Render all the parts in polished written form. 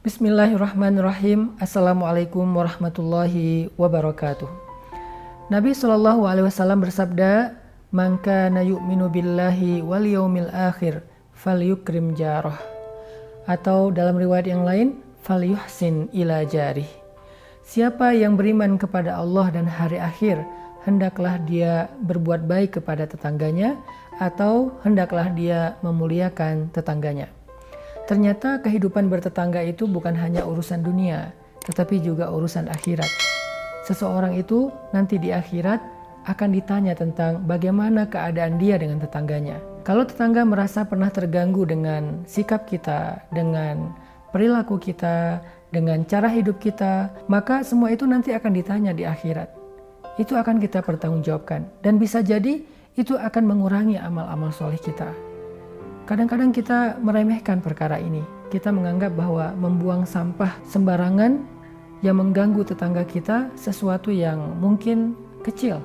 Bismillahirrahmanirrahim. Assalamualaikum warahmatullahi wabarakatuh. Nabi SAW bersabda, "Man kana yu'minu billahi wal yaumil akhir falyukrim jarah." Atau dalam riwayat yang lain, falyuhsin ila jarih. Siapa yang beriman kepada Allah dan hari akhir, hendaklah dia berbuat baik kepada tetangganya, atau hendaklah dia memuliakan tetangganya. Ternyata kehidupan bertetangga itu bukan hanya urusan dunia, tetapi juga urusan akhirat. Seseorang itu nanti di akhirat akan ditanya tentang bagaimana keadaan dia dengan tetangganya. Kalau tetangga merasa pernah terganggu dengan sikap kita, dengan perilaku kita, dengan cara hidup kita, maka semua itu nanti akan ditanya di akhirat. Itu akan kita pertanggungjawabkan, dan bisa jadi itu akan mengurangi amal-amal soleh kita. Kadang-kadang kita meremehkan perkara ini. Kita menganggap bahwa membuang sampah sembarangan yang mengganggu tetangga kita sesuatu yang mungkin kecil.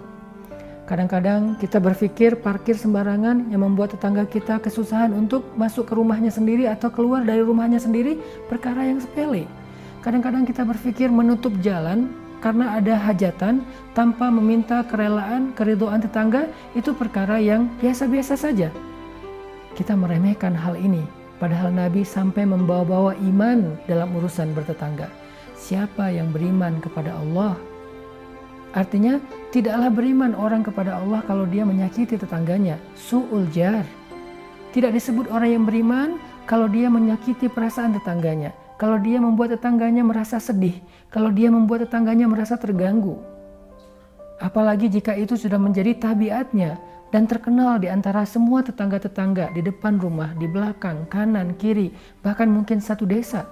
Kadang-kadang kita berpikir parkir sembarangan yang membuat tetangga kita kesusahan untuk masuk ke rumahnya sendiri atau keluar dari rumahnya sendiri perkara yang sepele. Kadang-kadang kita berpikir menutup jalan karena ada hajatan tanpa meminta kerelaan, keridhaan tetangga itu perkara yang biasa-biasa saja. Kita meremehkan hal ini, padahal Nabi sampai membawa-bawa iman dalam urusan bertetangga. Siapa yang beriman kepada Allah? Artinya, tidaklah beriman orang kepada Allah kalau dia menyakiti tetangganya. Su'ul jar. Tidak disebut orang yang beriman kalau dia menyakiti perasaan tetangganya. Kalau dia membuat tetangganya merasa sedih. Kalau dia membuat tetangganya merasa terganggu. Apalagi jika itu sudah menjadi tabiatnya dan terkenal di antara semua tetangga-tetangga di depan rumah, di belakang, kanan, kiri, bahkan mungkin satu desa.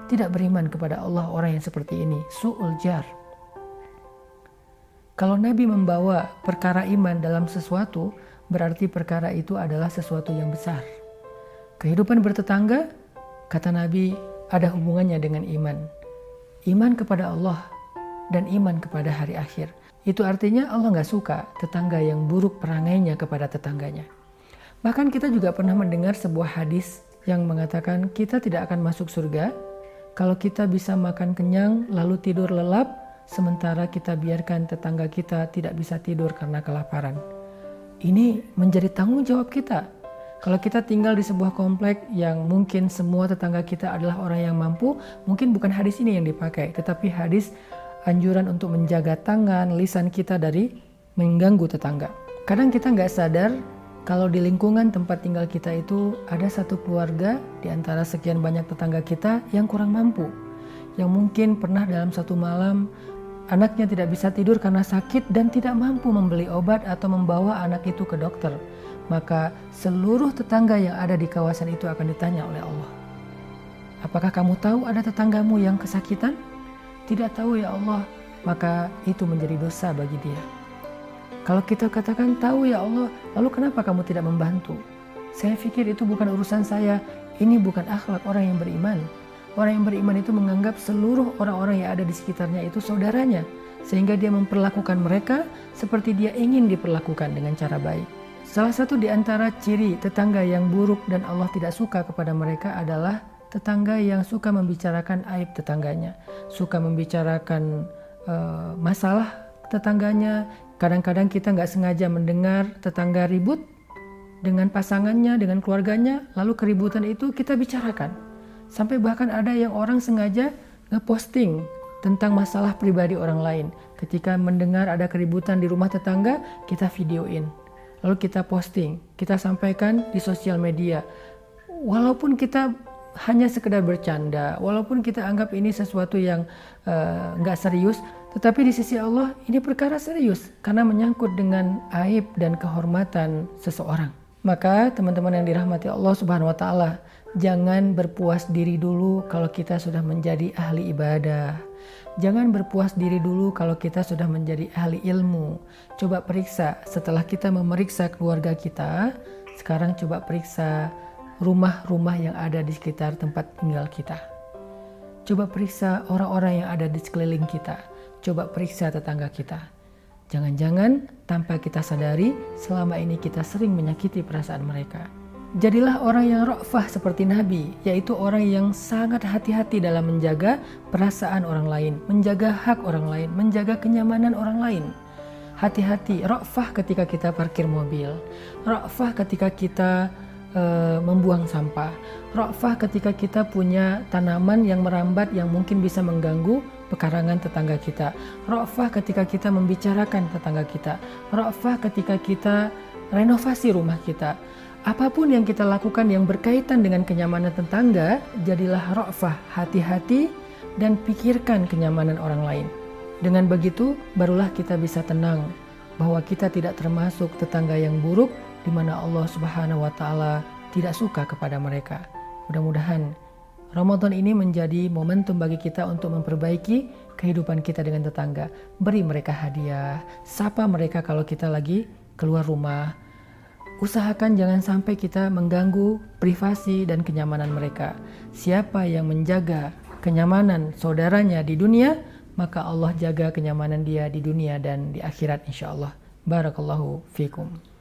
Tidak beriman kepada Allah orang yang seperti ini. Su'ul jar. Kalau Nabi membawa perkara iman dalam sesuatu, berarti perkara itu adalah sesuatu yang besar. Kehidupan bertetangga, kata Nabi, ada hubungannya dengan iman. Iman kepada Allah dan iman kepada hari akhir. Itu artinya Allah gak suka tetangga yang buruk perangainya kepada tetangganya. Bahkan kita juga pernah mendengar sebuah hadis yang mengatakan kita tidak akan masuk surga kalau kita bisa makan kenyang lalu tidur lelap, sementara kita biarkan tetangga kita tidak bisa tidur karena kelaparan. Ini menjadi tanggung jawab kita. Kalau kita tinggal di sebuah komplek yang mungkin semua tetangga kita adalah orang yang mampu, mungkin bukan hadis ini yang dipakai, tetapi hadis anjuran untuk menjaga tangan, lisan kita dari mengganggu tetangga. Kadang kita nggak sadar kalau di lingkungan tempat tinggal kita itu ada satu keluarga di antara sekian banyak tetangga kita yang kurang mampu. Yang mungkin pernah dalam satu malam anaknya tidak bisa tidur karena sakit dan tidak mampu membeli obat atau membawa anak itu ke dokter. Maka seluruh tetangga yang ada di kawasan itu akan ditanya oleh Allah. Apakah kamu tahu ada tetanggamu yang kesakitan? Tidak tahu ya Allah, maka itu menjadi dosa bagi dia. Kalau kita katakan tahu ya Allah, lalu kenapa kamu tidak membantu? Saya pikir itu bukan urusan saya, ini bukan akhlak orang yang beriman. Orang yang beriman itu menganggap seluruh orang-orang yang ada di sekitarnya itu saudaranya, sehingga dia memperlakukan mereka seperti dia ingin diperlakukan dengan cara baik. Salah satu di antara ciri tetangga yang buruk dan Allah tidak suka kepada mereka adalah tetangga yang suka membicarakan aib tetangganya, suka membicarakan masalah tetangganya. Kadang-kadang kita nggak sengaja mendengar tetangga ribut dengan pasangannya, dengan keluarganya, lalu keributan itu kita bicarakan. Sampai bahkan ada yang orang sengaja ngeposting tentang masalah pribadi orang lain. Ketika mendengar ada keributan di rumah tetangga, kita videoin. Lalu kita posting, kita sampaikan di sosial media. Walaupun kita hanya sekedar bercanda, walaupun kita anggap ini sesuatu yang nggak serius, tetapi di sisi Allah ini perkara serius karena menyangkut dengan aib dan kehormatan seseorang. Maka teman-teman yang dirahmati Allah Subhanahu wa Ta'ala, jangan berpuas diri dulu kalau kita sudah menjadi ahli ibadah. Jangan berpuas diri dulu kalau kita sudah menjadi ahli ilmu. Coba periksa setelah kita memeriksa keluarga kita, sekarang coba periksa rumah-rumah yang ada di sekitar tempat tinggal kita. Coba periksa orang-orang yang ada di sekeliling kita. Coba periksa tetangga kita. Jangan-jangan tanpa kita sadari selama ini kita sering menyakiti perasaan mereka. Jadilah orang yang ra'fah seperti Nabi, yaitu orang yang sangat hati-hati dalam menjaga perasaan orang lain, menjaga hak orang lain, menjaga kenyamanan orang lain. Hati-hati, ra'fah ketika kita parkir mobil, ra'fah ketika kita membuang sampah, ra'fah ketika kita punya tanaman yang merambat yang mungkin bisa mengganggu pekarangan tetangga kita, ra'fah ketika kita membicarakan tetangga kita, ra'fah ketika kita renovasi rumah kita. Apapun yang kita lakukan yang berkaitan dengan kenyamanan tetangga, jadilah ra'fah, hati-hati dan pikirkan kenyamanan orang lain. Dengan begitu, barulah kita bisa tenang bahwa kita tidak termasuk tetangga yang buruk di mana Allah Subhanahu wa Ta'ala tidak suka kepada mereka. Mudah-mudahan Ramadan ini menjadi momentum bagi kita untuk memperbaiki kehidupan kita dengan tetangga. Beri mereka hadiah, sapa mereka kalau kita lagi keluar rumah. Usahakan jangan sampai kita mengganggu privasi dan kenyamanan mereka. Siapa yang menjaga kenyamanan saudaranya di dunia, maka Allah jaga kenyamanan dia di dunia dan di akhirat insya Allah. Barakallahu fikum.